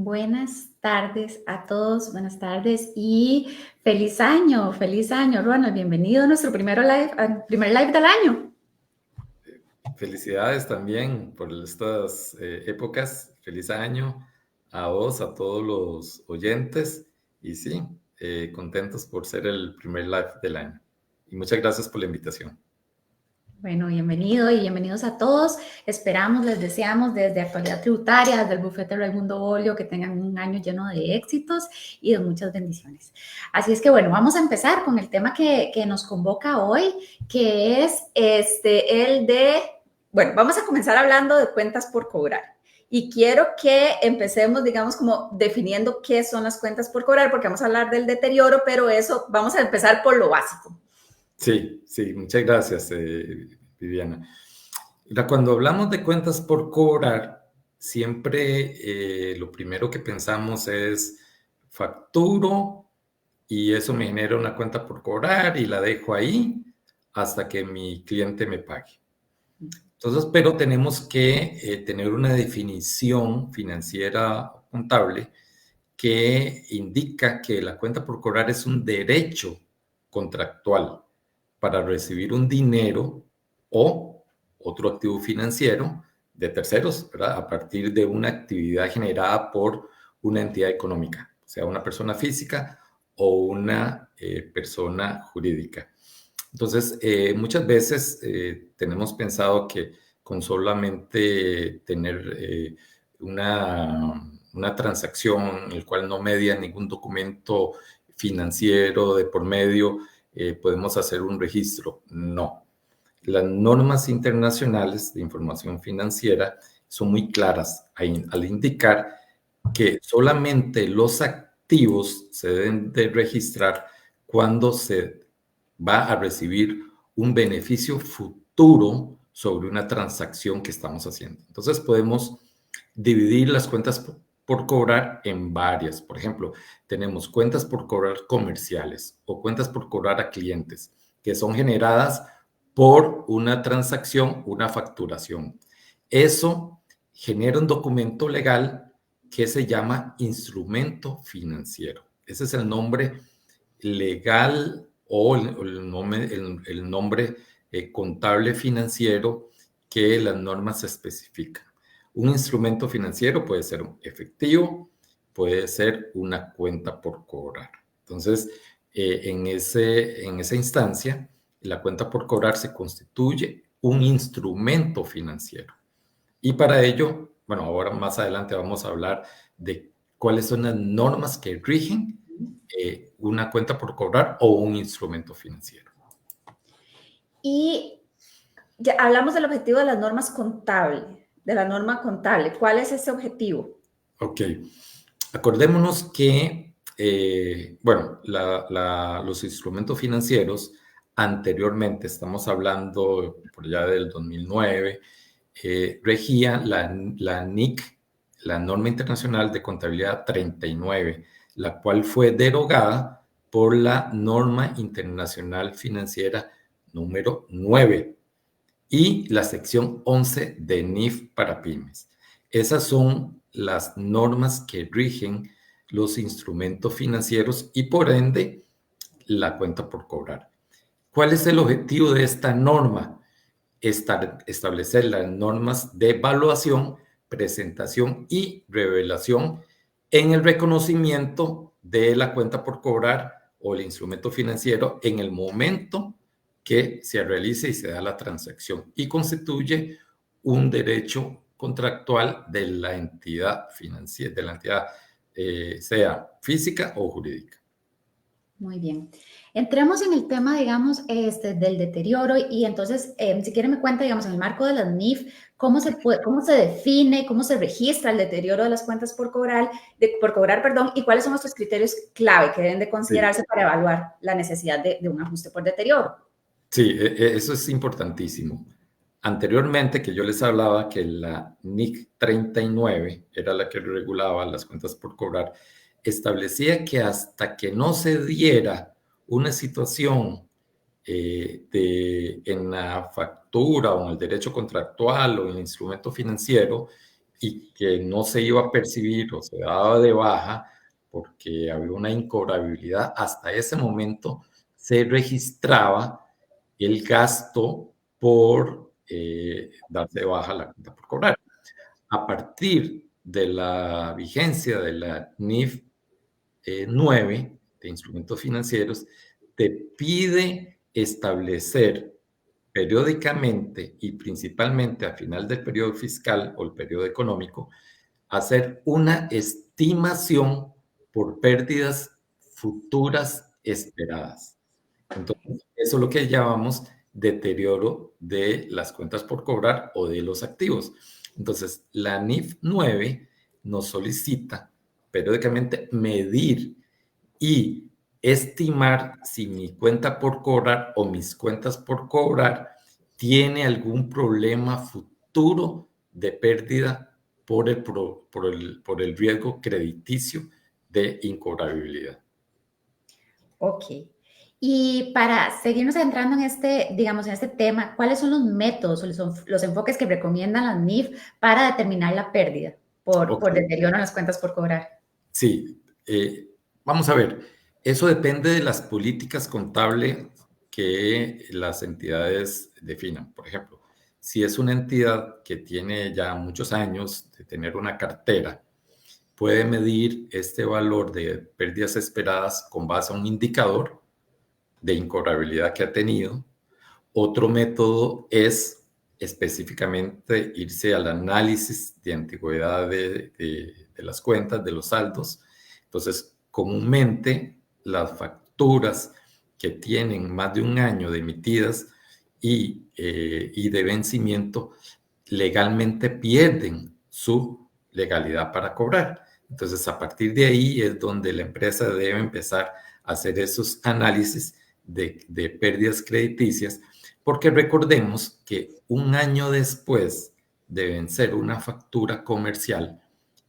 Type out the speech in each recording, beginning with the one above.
Buenas tardes a todos, buenas tardes y feliz año, Ronald, bienvenido a nuestro primer live del año. Felicidades también por estas épocas. Feliz año a vos, a todos los oyentes. Y sí, contentos por ser el primer live del año. Y muchas gracias por la invitación. Bueno, bienvenido y bienvenidos a todos. Esperamos, les deseamos desde Actualidad Tributaria, desde el bufete Raimundo Bolio, que tengan un año lleno de éxitos y de muchas bendiciones. Así es que bueno, vamos a empezar con el tema que nos convoca hoy, que es bueno, vamos a comenzar hablando de cuentas por cobrar. Y quiero que empecemos, digamos, como definiendo qué son las cuentas por cobrar, porque vamos a hablar del deterioro, pero eso vamos a empezar por lo básico. Sí, muchas gracias, Viviana. Cuando hablamos de cuentas por cobrar, siempre lo primero que pensamos es facturo y eso me genera una cuenta por cobrar y la dejo ahí hasta que mi cliente me pague. Entonces, pero tenemos que tener una definición financiera contable que indica que la cuenta por cobrar es un derecho contractual para recibir un dinero o otro activo financiero de terceros, ¿verdad? A partir de una actividad generada por una entidad económica, sea una persona física o una persona jurídica. Entonces, muchas veces tenemos pensado que con solamente tener una transacción en el cual no media ningún documento financiero de por medio, podemos hacer un registro. No. Las normas internacionales de información financiera son muy claras al indicar que solamente los activos se deben de registrar cuando se va a recibir un beneficio futuro sobre una transacción que estamos haciendo. Entonces podemos dividir las cuentas por cobrar en varias. Por ejemplo, tenemos cuentas por cobrar comerciales o cuentas por cobrar a clientes que son generadas por una transacción, una facturación. Eso genera un documento legal que se llama instrumento financiero. Ese es el nombre legal o el nombre contable financiero que las normas especifican. Un instrumento financiero puede ser un efectivo, puede ser una cuenta por cobrar. Entonces, en esa instancia, la cuenta por cobrar se constituye un instrumento financiero. Y para ello, bueno, ahora más adelante vamos a hablar de cuáles son las normas que rigen una cuenta por cobrar o un instrumento financiero. Y ya hablamos del objetivo de las normas contables, de la norma contable. ¿Cuál es ese objetivo? Ok. Acordémonos que, bueno, los instrumentos financieros anteriormente, estamos hablando por allá del 2009, regía la NIC, la Norma Internacional de Contabilidad 39, la cual fue derogada por la Norma Internacional Financiera número 9 y la sección 11 de NIF para pymes. Esas son las normas que rigen los instrumentos financieros y por ende la cuenta por cobrar. ¿Cuál es el objetivo de esta norma? Establecer las normas de evaluación, presentación y revelación en el reconocimiento de la cuenta por cobrar o el instrumento financiero en el momento que se realice y se da la transacción y constituye un derecho contractual de la entidad financiera, de la entidad sea física o jurídica. Muy bien. Entremos en el tema, digamos, del deterioro y entonces, si quieren me cuenta, digamos, en el marco de las NIF, cómo se define, cómo se registra el deterioro de las cuentas por cobrar, perdón, y cuáles son nuestros criterios clave que deben de considerarse para evaluar la necesidad de un ajuste por deterioro. Sí, eso es importantísimo. Anteriormente, que yo les hablaba que la NIC 39 era la que regulaba las cuentas por cobrar, establecía que hasta que no se diera una situación en la factura o en el derecho contractual o en el instrumento financiero, y que no se iba a percibir o se daba de baja porque había una incobrabilidad, hasta ese momento se registraba el gasto por darse de baja la cuenta por cobrar. A partir de la vigencia de la NIF 9 de instrumentos financieros, te pide establecer periódicamente y principalmente a final del periodo fiscal o el periodo económico, hacer una estimación por pérdidas futuras esperadas. Entonces, eso es lo que llamamos deterioro de las cuentas por cobrar o de los activos. Entonces, la NIF 9 nos solicita periódicamente medir y estimar si mi cuenta por cobrar o mis cuentas por cobrar tiene algún problema futuro de pérdida por el riesgo crediticio de incobrabilidad. Ok. Y para seguirnos entrando en este, digamos, en este tema, ¿cuáles son los métodos o los enfoques que recomiendan las NIF para determinar la pérdida por deterioro en las cuentas por cobrar? Sí, vamos a ver, eso depende de las políticas contables que las entidades definan. Por ejemplo, si es una entidad que tiene ya muchos años de tener una cartera, puede medir este valor de pérdidas esperadas con base a un indicador de incobrabilidad que ha tenido. Otro método es específicamente irse al análisis de antigüedad de las cuentas, de los saldos. Entonces, comúnmente las facturas que tienen más de un año de emitidas y de vencimiento legalmente pierden su legalidad para cobrar. Entonces, a partir de ahí es donde la empresa debe empezar a hacer esos análisis de pérdidas crediticias, porque recordemos que un año después de vencer una factura comercial,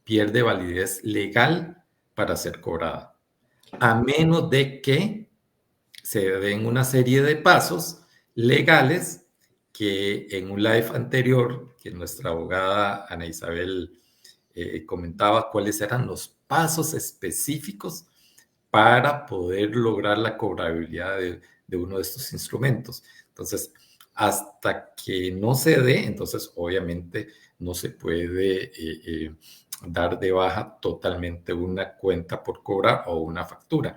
pierde validez legal para ser cobrada, a menos de que se den una serie de pasos legales que en un live anterior, que nuestra abogada Ana Isabel comentaba cuáles eran los pasos específicos para poder lograr la cobrabilidad de uno de estos instrumentos. Entonces, hasta que no se dé, entonces obviamente no se puede dar de baja totalmente una cuenta por cobrar o una factura.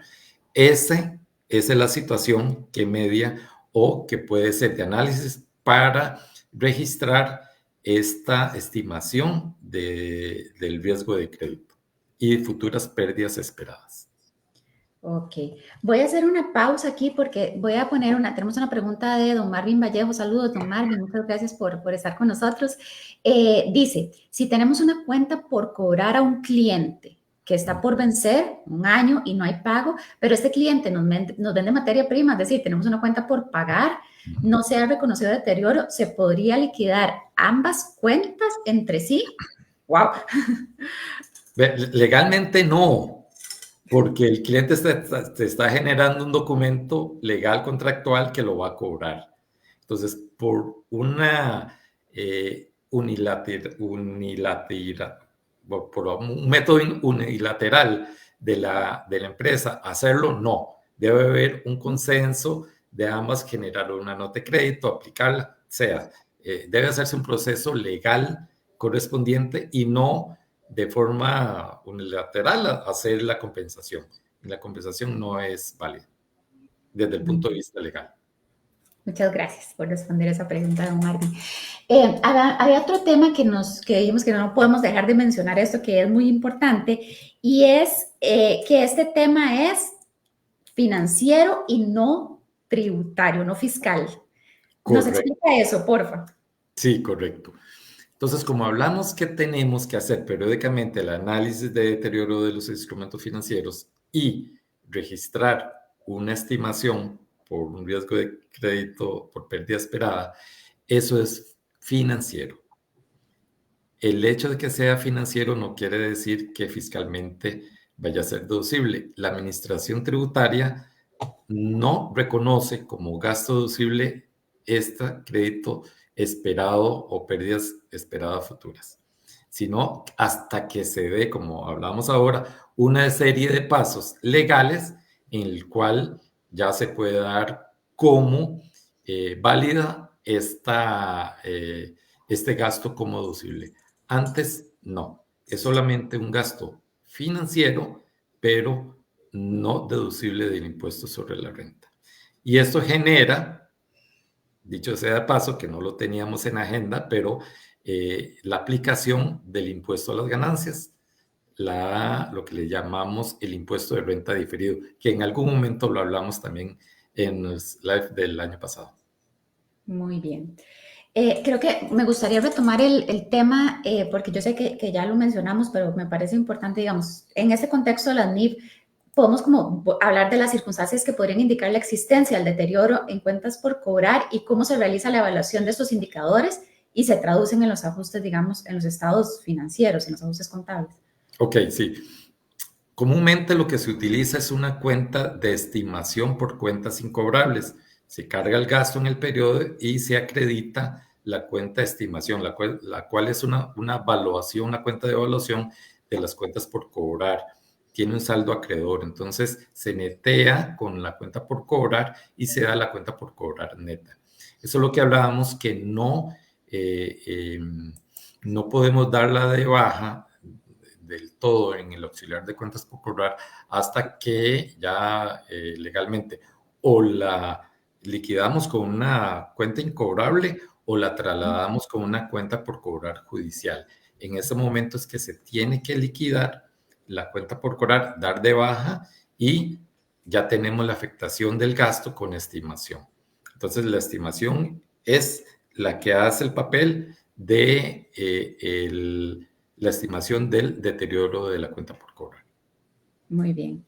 Esa es la situación que media o que puede ser de análisis para registrar esta estimación del riesgo de crédito y futuras pérdidas esperadas. Ok, voy a hacer una pausa aquí porque voy a poner tenemos una pregunta de don Marvin Vallejo. Saludos, don Marvin, muchas gracias por estar con nosotros. Dice, si tenemos una cuenta por cobrar a un cliente que está por vencer un año y no hay pago, pero este cliente nos vende materia prima, es decir, tenemos una cuenta por pagar, no se ha reconocido deterioro, ¿se podría liquidar ambas cuentas entre sí? ¡Wow! Legalmente no, porque el cliente te está generando un documento legal contractual que lo va a cobrar. Entonces, por una por un método unilateral de la empresa, hacerlo, no. Debe haber un consenso de ambas, generar una nota de crédito, aplicarla, debe hacerse un proceso legal correspondiente y no de forma unilateral hacer la compensación. La compensación no es válida desde el punto de vista legal. Muchas gracias por responder esa pregunta, don Marvin. Había otro tema que dijimos que no podemos dejar de mencionar esto, que es muy importante, y es que este tema es financiero y no tributario, no fiscal. ¿Nos explica eso, porfa? Sí, correcto. Entonces, como hablamos que tenemos que hacer periódicamente el análisis de deterioro de los instrumentos financieros y registrar una estimación por un riesgo de crédito por pérdida esperada, eso es financiero. El hecho de que sea financiero no quiere decir que fiscalmente vaya a ser deducible. La administración tributaria no reconoce como gasto deducible este crédito esperado o pérdidas esperadas futuras. sino hasta que se dé, como hablamos ahora, una serie de pasos legales en el cual ya se puede dar como válida este gasto como deducible. Antes no, es solamente un gasto financiero, pero no deducible del impuesto sobre la renta. Y esto genera, dicho sea de paso, que no lo teníamos en agenda, pero la aplicación del impuesto a las ganancias, lo que le llamamos el impuesto de renta diferido, que en algún momento lo hablamos también en el live del año pasado. Muy bien. Creo que me gustaría retomar el tema, porque yo sé que ya lo mencionamos, pero me parece importante, digamos, en este contexto de las NIF, podemos como hablar de las circunstancias que podrían indicar la existencia del deterioro en cuentas por cobrar y cómo se realiza la evaluación de estos indicadores y se traducen en los ajustes, digamos, en los estados financieros, en los ajustes contables. Ok, sí. Comúnmente lo que se utiliza es una cuenta de estimación por cuentas incobrables. Se carga el gasto en el periodo y se acredita la cuenta de estimación, la cual es una evaluación, una cuenta de evaluación de las cuentas por cobrar. Tiene un saldo acreedor, entonces se netea con la cuenta por cobrar y se da la cuenta por cobrar neta. Eso es lo que hablábamos, que no podemos darla de baja del todo en el auxiliar de cuentas por cobrar hasta que ya legalmente o la liquidamos con una cuenta incobrable o la trasladamos con una cuenta por cobrar judicial. En ese momento es que se tiene que liquidar la cuenta por cobrar, dar de baja y ya tenemos la afectación del gasto con estimación. Entonces la estimación es la que hace el papel de la estimación del deterioro de la cuenta por cobrar. Muy bien.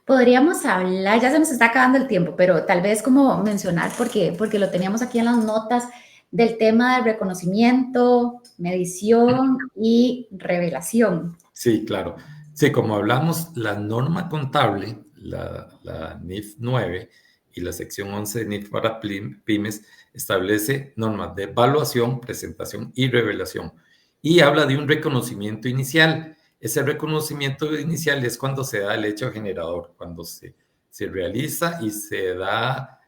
Podríamos hablar, ya se nos está acabando el tiempo, pero tal vez como mencionar, porque lo teníamos aquí en las notas, del tema de reconocimiento, medición y revelación. Sí, claro. Sí, como hablamos, la norma contable, la NIF 9 y la sección 11 de NIF para pymes establece normas de evaluación, presentación y revelación. Y habla de un reconocimiento inicial. Ese reconocimiento inicial es cuando se da el hecho generador, cuando se realiza y se da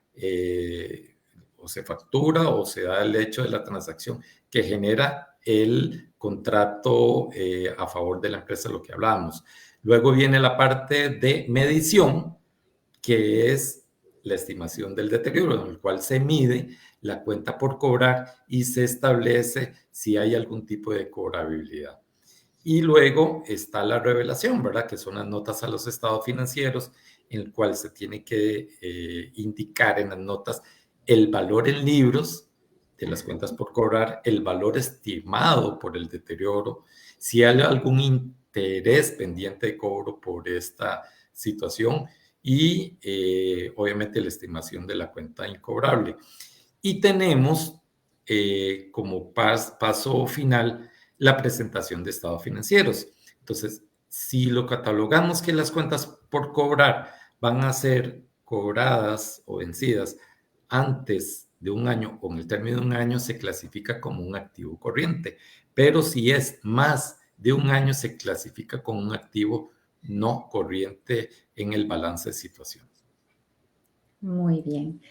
o se factura o se da el hecho de la transacción que genera el contrato a favor de la empresa, lo que hablábamos. Luego viene la parte de medición, que es la estimación del deterioro, en el cual se mide la cuenta por cobrar y se establece si hay algún tipo de cobrabilidad. Y luego está la revelación, ¿verdad? Que son las notas a los estados financieros, en el cual se tiene que indicar en las notas el valor en libros de las cuentas por cobrar, el valor estimado por el deterioro, si hay algún interés pendiente de cobro por esta situación y obviamente la estimación de la cuenta incobrable. Y tenemos como paso final la presentación de estados financieros. Entonces, si lo catalogamos que las cuentas por cobrar van a ser cobradas o vencidas antes de un año o en el término de un año, se clasifica como un activo corriente. Pero si es más de un año, se clasifica como un activo no corriente en el balance de situación. Muy bien.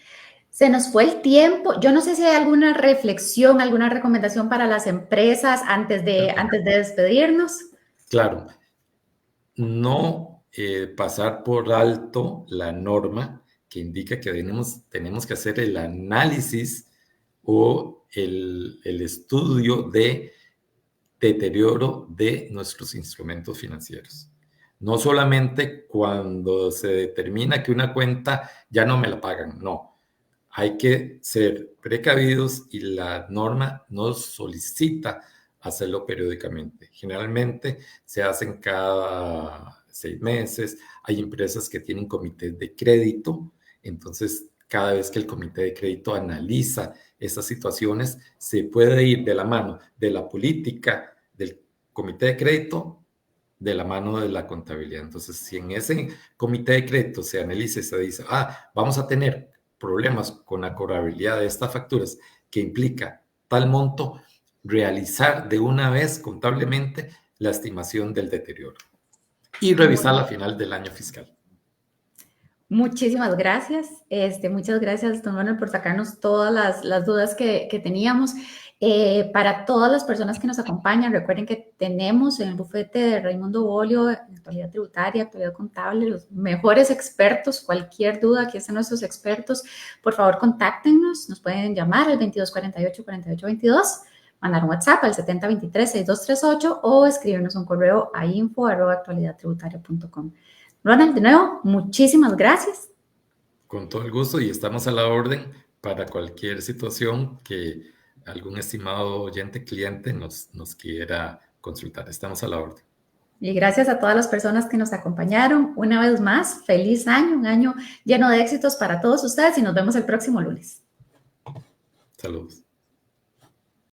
Se nos fue el tiempo. Yo no sé si hay alguna reflexión, alguna recomendación para las empresas antes de despedirnos. Claro, no pasar por alto la norma que indica que tenemos que hacer el análisis o el estudio de deterioro de nuestros instrumentos financieros. No solamente cuando se determina que una cuenta ya no me la pagan, no. Hay que ser precavidos y la norma nos solicita hacerlo periódicamente. Generalmente se hacen cada 6 meses. Hay empresas que tienen comités de crédito, entonces cada vez que el comité de crédito analiza esas situaciones, se puede ir de la mano de la política del comité de crédito, de la mano de la contabilidad. Entonces, si en ese comité de crédito se analiza y se dice, vamos a tener problemas con la cobrabilidad de estas facturas que implica tal monto, realizar de una vez contablemente la estimación del deterioro y revisarla a final del año fiscal. Muchísimas gracias. Muchas gracias, don Manuel, por sacarnos todas las dudas que teníamos. Para todas las personas que nos acompañan, recuerden que tenemos en el bufete de Raimundo Bolio, actualidad tributaria, actualidad contable, los mejores expertos. Cualquier duda, aquí están nuestros expertos. Por favor, contáctenos. Nos pueden llamar al 2248-4822, mandar un WhatsApp al 7023-6238 o escribirnos un correo a info@actualidadtributaria.com. Ronald, de nuevo, muchísimas gracias. Con todo el gusto y estamos a la orden para cualquier situación que algún estimado oyente, cliente nos quiera consultar. Estamos a la orden. Y gracias a todas las personas que nos acompañaron. Una vez más, feliz año, un año lleno de éxitos para todos ustedes y nos vemos el próximo lunes. Saludos.